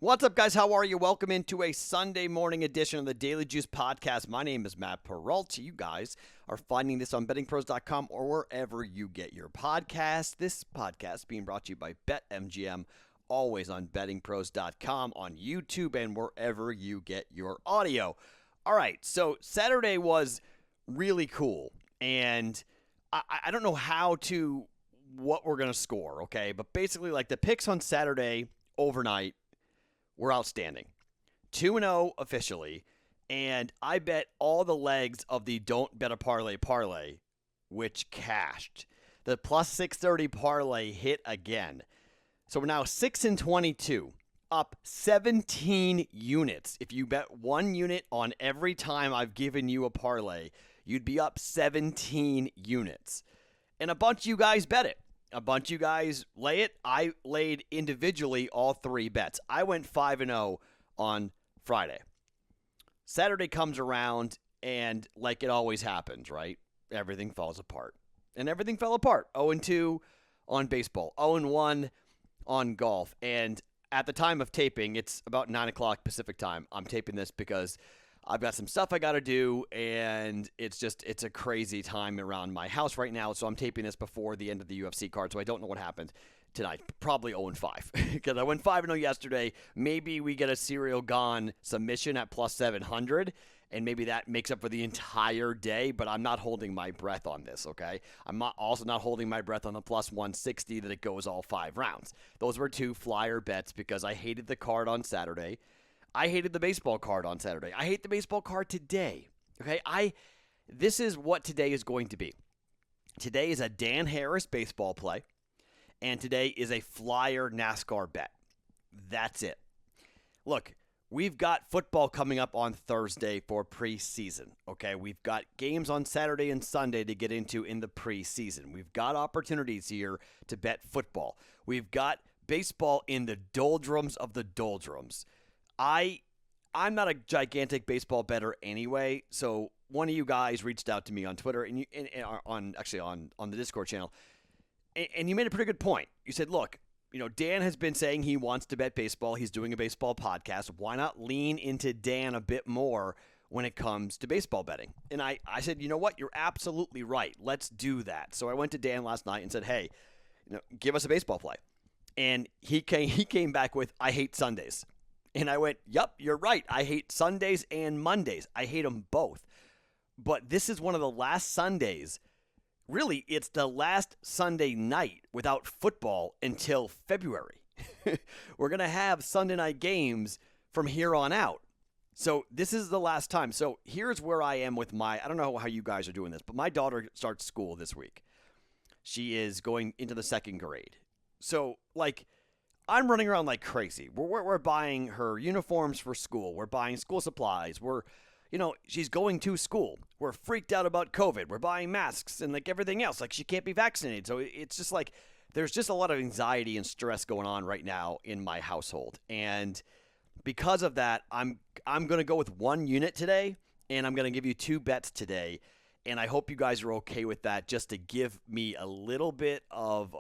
What's up, guys? How are you? Welcome into a Sunday morning edition of the Daily Juice Podcast. My name is Matt Perrault. You guys are finding this on BettingPros.com or wherever you get your podcast. This podcast being brought to you by BetMGM, always on BettingPros.com, on YouTube, and wherever you get your audio. All right, so Saturday was really cool, and I don't know what we're going to score, okay? But basically, like, the picks on Saturday overnight were outstanding. 2-0 officially, and I bet all the legs of the Don't Bet a parlay, which cashed. The plus 630 parlay hit again. So we're now 6-22, up 17 units. If you bet 1 unit on every time I've given you a parlay, you'd be up 17 units. And a bunch of you guys bet it. A bunch of you guys lay it. I laid individually all 3 bets. I went 5-0 on Friday. Saturday comes around, and like it always happens, right? Everything falls apart. And everything fell apart. 0-2 on baseball. 0-1 on golf. And at the time of taping, it's about 9 o'clock Pacific time. I'm taping this because I've got some stuff I got to do, and it's a crazy time around my house right now, so I'm taping this before the end of the UFC card, so I don't know what happened tonight. Probably 0-5, because I went 5-0 yesterday. Maybe we get a serial gone submission at plus 700, and maybe that makes up for the entire day, but I'm not holding my breath on this, okay? I'm also not holding my breath on the plus 160 that it goes all 5 rounds. Those were 2 flyer bets because I hated the card on Saturday. I hated the baseball card on Saturday. I hate the baseball card today. Okay, this is what today is going to be. Today is a Dan Harris baseball play, and today is a flyer NASCAR bet. That's it. Look, we've got football coming up on Thursday for preseason. Okay, we've got games on Saturday and Sunday to get into in the preseason. We've got opportunities here to bet football. We've got baseball in the doldrums of the doldrums. I'm not a gigantic baseball bettor anyway, so one of you guys reached out to me on Twitter and on the Discord channel, and you made a pretty good point. You said, look, Dan has been saying he wants to bet baseball. He's doing a baseball podcast. Why not lean into Dan a bit more when it comes to baseball betting? And I said, you know what? You're absolutely right. Let's do that. So I went to Dan last night and said, hey, give us a baseball play. And he came back with, I hate Sundays. And I went, yep, you're right. I hate Sundays and Mondays. I hate them both. But this is one of the last Sundays. Really, it's the last Sunday night without football until February. We're going to have Sunday night games from here on out. So this is the last time. So here's where I am with I don't know how you guys are doing this, but my daughter starts school this week. She is going into the 2nd grade. So, I'm running around like crazy. We're buying her uniforms for school. We're buying school supplies. She's going to school. We're freaked out about COVID. We're buying masks and everything else. She can't be vaccinated. So it's just there's just a lot of anxiety and stress going on right now in my household. And because of that, I'm going to go with 1 unit today, and I'm going to give you 2 bets today. And I hope you guys are okay with that, just to give me a little bit of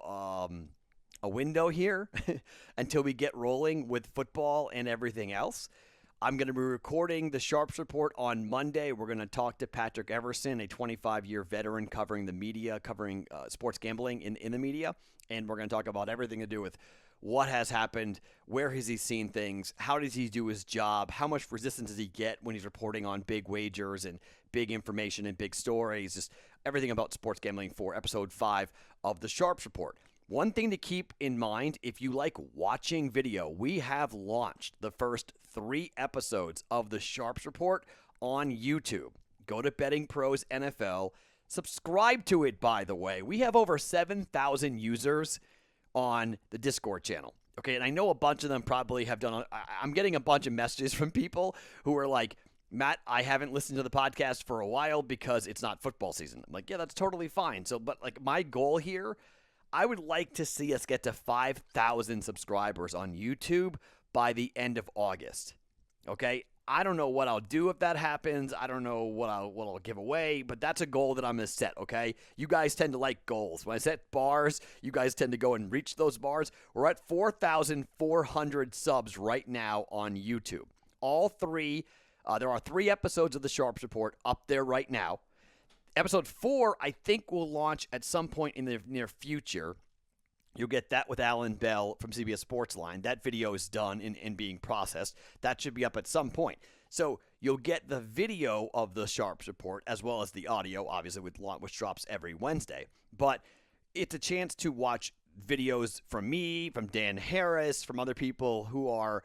a window here until we get rolling with football and everything else. I'm going to be recording the Sharps Report on Monday. We're going to talk to Patrick Everson, a 25-year veteran covering the media, covering sports gambling in the media. And we're going to talk about everything to do with what has happened, where has he seen things, how does he do his job, how much resistance does he get when he's reporting on big wagers and big information and big stories, just everything about sports gambling for episode 5 of the Sharps Report. One thing to keep in mind, if you like watching video, we have launched the first 3 episodes of the Sharps Report on YouTube. Go to BettingPros NFL. Subscribe to it, by the way. We have over 7,000 users on the Discord channel. Okay, and I know a bunch of them probably have done. I'm getting a bunch of messages from people who are like, Matt, I haven't listened to the podcast for a while because it's not football season. I'm like, yeah, that's totally fine. So, but my goal here, I would like to see us get to 5,000 subscribers on YouTube by the end of August. Okay? I don't know what I'll do if that happens. I don't know what I'll give away, but that's a goal that I'm going to set, okay? You guys tend to like goals. When I set bars, you guys tend to go and reach those bars. We're at 4,400 subs right now on YouTube. All three, there are 3 episodes of the Sharps Report up there right now. Episode 4, I think, will launch at some point in the near future. You'll get that with Alan Bell from CBS Sportsline. That video is done and being processed. That should be up at some point. So you'll get the video of the Sharps Report as well as the audio, obviously, which drops every Wednesday. But it's a chance to watch videos from me, from Dan Harris, from other people who are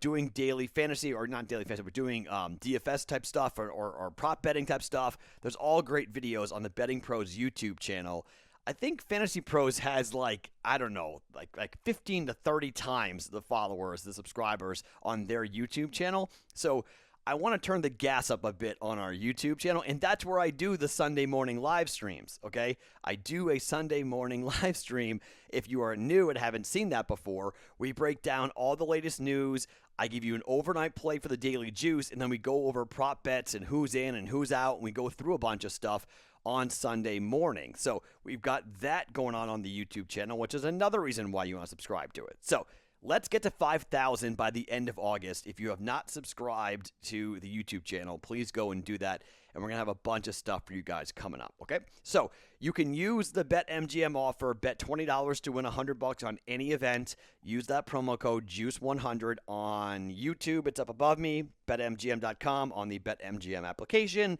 doing daily fantasy, or not daily fantasy, but doing DFS type stuff or prop betting type stuff. There's all great videos on the Betting Pros YouTube channel. I think Fantasy Pros has like 15 to 30 times the followers, the subscribers on their YouTube channel. So I want to turn the gas up a bit on our YouTube channel, and that's where I do the Sunday morning live streams, okay? I do a Sunday morning live stream. If you are new and haven't seen that before, we break down all the latest news. I give you an overnight play for the Daily Juice, and then we go over prop bets and who's in and who's out, and we go through a bunch of stuff on Sunday morning. So we've got that going on the YouTube channel, which is another reason why you want to subscribe to it. So let's get to 5,000 by the end of August. If you have not subscribed to the YouTube channel, please go and do that. And we're going to have a bunch of stuff for you guys coming up, okay? So you can use the BetMGM offer, bet $20 to win $100 on any event. Use that promo code JUICE100 on YouTube. It's up above me, betmgm.com, on the BetMGM application.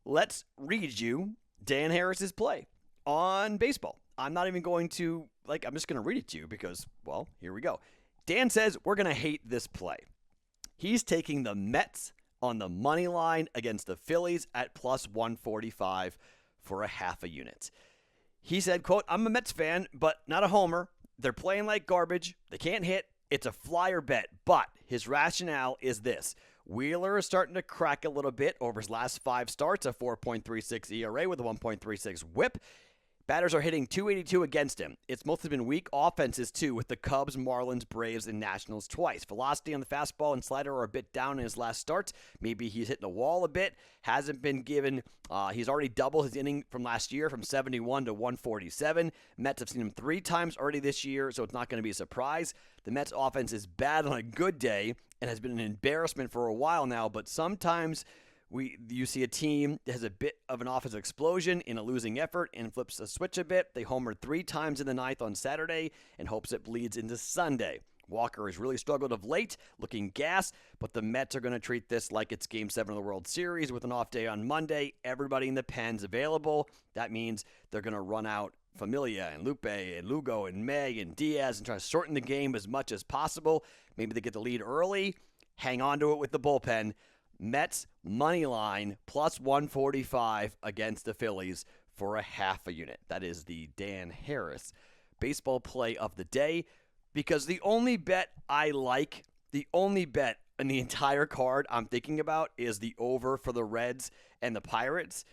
Let's read you Dan Harris's play on baseball. I'm not even going to, I'm just going to read it to you because, well, here we go. Dan says we're going to hate this play. He's taking the Mets on the money line against the Phillies at plus 145 for a half a unit. He said, quote, I'm a Mets fan, but not a homer. They're playing like garbage. They can't hit. It's a flyer bet. But his rationale is this. Wheeler is starting to crack a little bit over his last 5 starts, a 4.36 ERA with a 1.36 whip. Batters are hitting .282 against him. It's mostly been weak offenses, too, with the Cubs, Marlins, Braves, and Nationals twice. Velocity on the fastball and slider are a bit down in his last starts. Maybe he's hitting the wall a bit. Hasn't been given. He's already doubled his inning from last year from 71 to 147. Mets have seen him 3 times already this year, so it's not going to be a surprise. The Mets offense is bad on a good day and has been an embarrassment for a while now, but sometimes you see a team that has a bit of an offensive explosion in a losing effort and flips the switch a bit. They homered 3 times in the 9th on Saturday and hopes it bleeds into Sunday. Walker has really struggled of late, looking gas, but the Mets are going to treat this like it's Game 7 of the World Series with an off day on Monday. Everybody in the pen's available. That means they're going to run out Familia and Lupe and Lugo and May and Diaz and try to shorten the game as much as possible. Maybe they get the lead early, hang on to it with the bullpen. Mets money line plus 145 against the Phillies for a half a unit. That is the Dan Harris baseball play of the day, because the only bet I like, the only bet in the entire card I'm thinking about is the over for the Reds and the Pirates.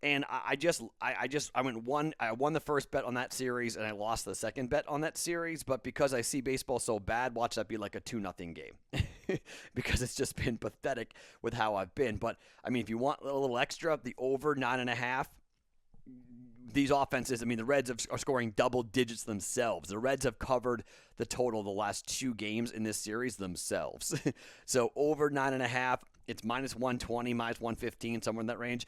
And I won the first bet on that series and I lost the second bet on that series, but because I see baseball so bad, watch that be like a 2-0 game. Because it's just been pathetic with how I've been. But I mean, if you want a little extra, the over 9.5, these offenses, I mean, the Reds are scoring double digits themselves. The Reds have covered the total the last 2 games in this series themselves. So over 9.5, it's minus 120, minus 115, somewhere in that range.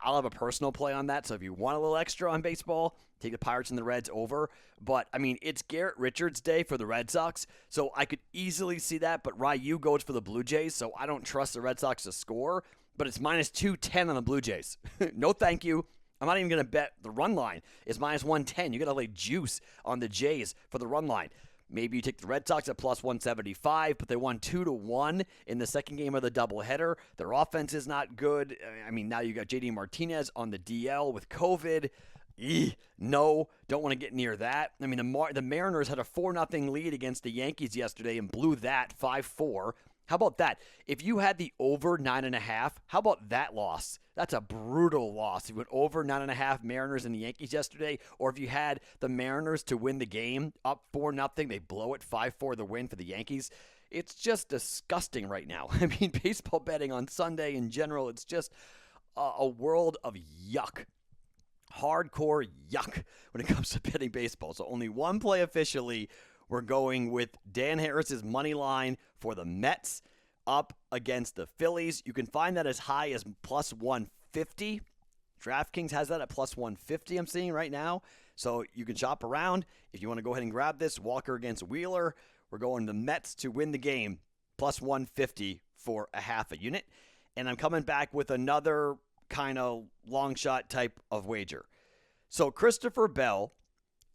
I'll have a personal play on that. So if you want a little extra on baseball, take the Pirates and the Reds over. But, I mean, it's Garrett Richards' day for the Red Sox, so I could easily see that. But Ryu goes for the Blue Jays, so I don't trust the Red Sox to score. But it's minus 210 on the Blue Jays. No thank you. I'm not even going to bet the run line is minus 110. You got to lay juice on the Jays for the run line. Maybe you take the Red Sox at plus 175, but they won 2-1 in the second game of the doubleheader. Their offense is not good. I mean, now you got J.D. Martinez on the DL with COVID. No, don't want to get near that. I mean, the Mariners had a 4-0 lead against the Yankees yesterday and blew that 5-4. How about that? If you had the over 9.5, how about that loss? That's a brutal loss. If you went over 9.5 Mariners and the Yankees yesterday, or if you had the Mariners to win the game up 4-0, they blow it 5-4 the win for the Yankees. It's just disgusting right now. I mean, baseball betting on Sunday in general, it's just a world of yuck. Hardcore yuck when it comes to betting baseball. So only one play officially. We're going with Dan Harris's money line for the Mets up against the Phillies. You can find that as high as plus 150. DraftKings has that at plus 150, I'm seeing right now. So you can shop around. If you want to go ahead and grab this, Walker against Wheeler, we're going the Mets to win the game, plus 150 for a half a unit. And I'm coming back with another kind of long shot type of wager. So Christopher Bell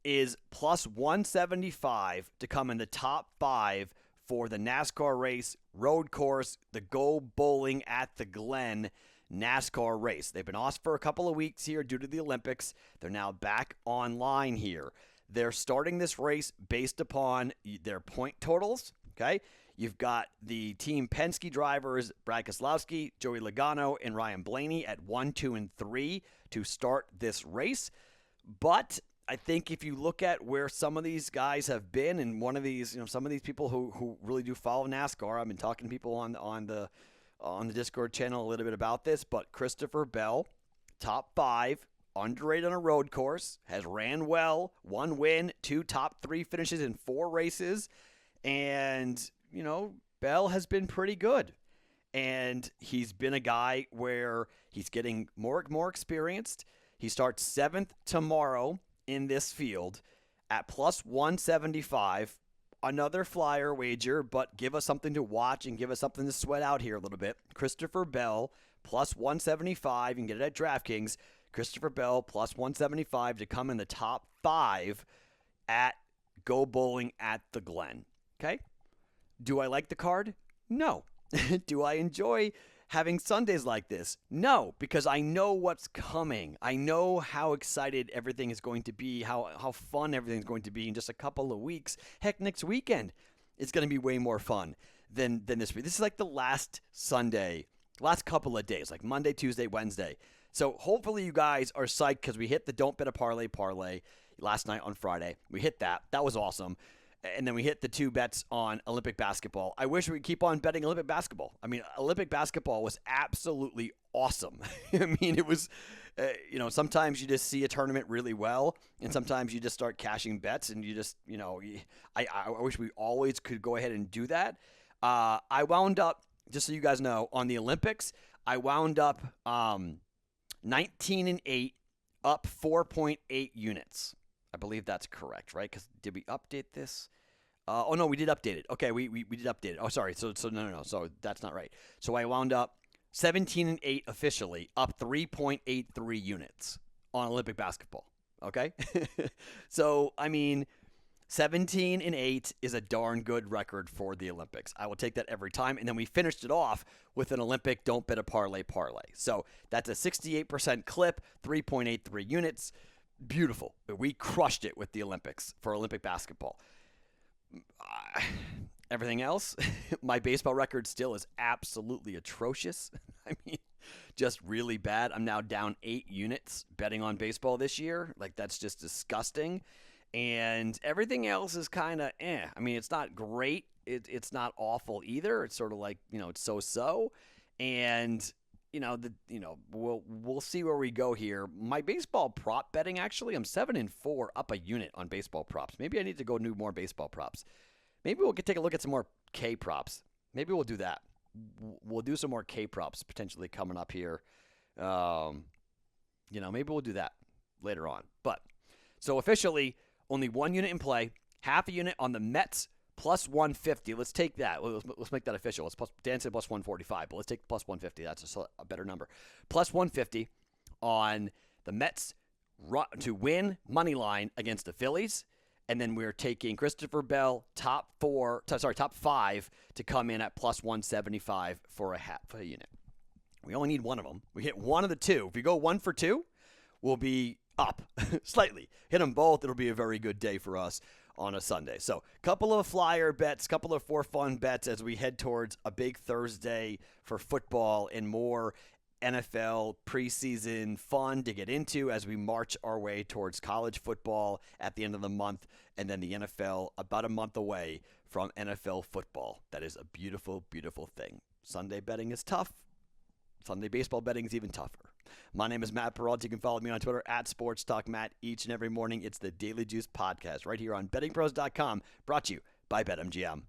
is plus 175 to come in the top 5 for the NASCAR race, road course, the Go Bowling at the Glen NASCAR race. They've been off for a couple of weeks here due to the Olympics. They're now back online here. They're starting this race based upon their point totals, okay? You've got the Team Penske drivers, Brad Keselowski, Joey Logano, and Ryan Blaney at 1, 2, and 3 to start this race. But I think if you look at where some of these guys have been, and one of these, some of these people who really do follow NASCAR, I've been talking to people on the Discord channel a little bit about this, but Christopher Bell, top 5, underrated on a road course, has ran well, 1 win, 2 top 3 finishes in 4 races, and Bell has been pretty good. And he's been a guy where he's getting more experienced. He starts 7th tomorrow in this field at plus 175. Another flyer wager, but give us something to watch and give us something to sweat out here a little bit. Christopher Bell plus 175. You can get it at DraftKings. Christopher Bell plus 175 to come in the top 5 at Go Bowling at the Glen. Okay? Do I like the card? No. Do I enjoy having Sundays like this? No, because I know what's coming. I know how excited everything is going to be, how fun everything's going to be in just a couple of weeks. Heck, next weekend it's going to be way more fun than this week. This is like the last Sunday, last couple of days, like Monday, Tuesday, Wednesday. So hopefully you guys are psyched because we hit the Don't Bet a Parlay last night on Friday. We hit that. That was awesome. And then we hit the 2 bets on Olympic basketball. I wish we could keep on betting Olympic basketball. I mean, Olympic basketball was absolutely awesome. I mean, it was, sometimes you just see a tournament really well, and sometimes you just start cashing bets, and you just, I wish we always could go ahead and do that. I wound up, just so you guys know, on the Olympics, I wound up 19-8, up 4.8 units. I believe that's correct, right? Because did we update this? No, we did update it. Okay, we did update it. Oh, sorry. So no. So that's not right. So I wound up 17-8 officially, up 3.83 units on Olympic basketball. Okay? So, I mean, 17-8 is a darn good record for the Olympics. I will take that every time. And then we finished it off with an Olympic Don't Bet a Parlay. So that's a 68% clip, 3.83 units. Beautiful. We crushed it with the Olympics for Olympic basketball. Everything else, my baseball record still is absolutely atrocious. I mean, just really bad. I'm now down 8 units betting on baseball this year. Like, that's just disgusting. And everything else is kind of I mean, it's not great. It's not awful either. It's sort of like, it's so-so. And we'll see where we go here. My baseball prop betting, actually, I'm 7-4 up a unit on baseball props. Maybe I need to go do more baseball props. Maybe we'll take a look at some more K props. Maybe we'll do that. We'll do some more K props potentially coming up here. Maybe we'll do that later on. But so officially, only 1 unit in play, half a unit on the Mets. Plus 150. Let's take that. Let's make that official. Dan said plus 145, but let's take plus 150. That's a better number. Plus 150 on the Mets to win money line against the Phillies. And then we're taking Christopher Bell, top 5 to come in at plus 175 for a half a unit. We only need one of them. We hit one of the 2. If we go 1 for 2, we'll be up slightly. Hit them both. It'll be a very good day for us on a Sunday. So, couple of flyer bets, couple of for fun bets as we head towards a big Thursday for football and more NFL preseason fun to get into as we march our way towards college football at the end of the month, and then the NFL about a month away from NFL football. That is a beautiful, beautiful thing. Sunday betting is tough. Sunday baseball betting is even tougher. My name is Matt Perrault. You can follow me on Twitter at SportsTalkMatt each and every morning. It's the Daily Juice Podcast right here on BettingPros.com, brought to you by BetMGM.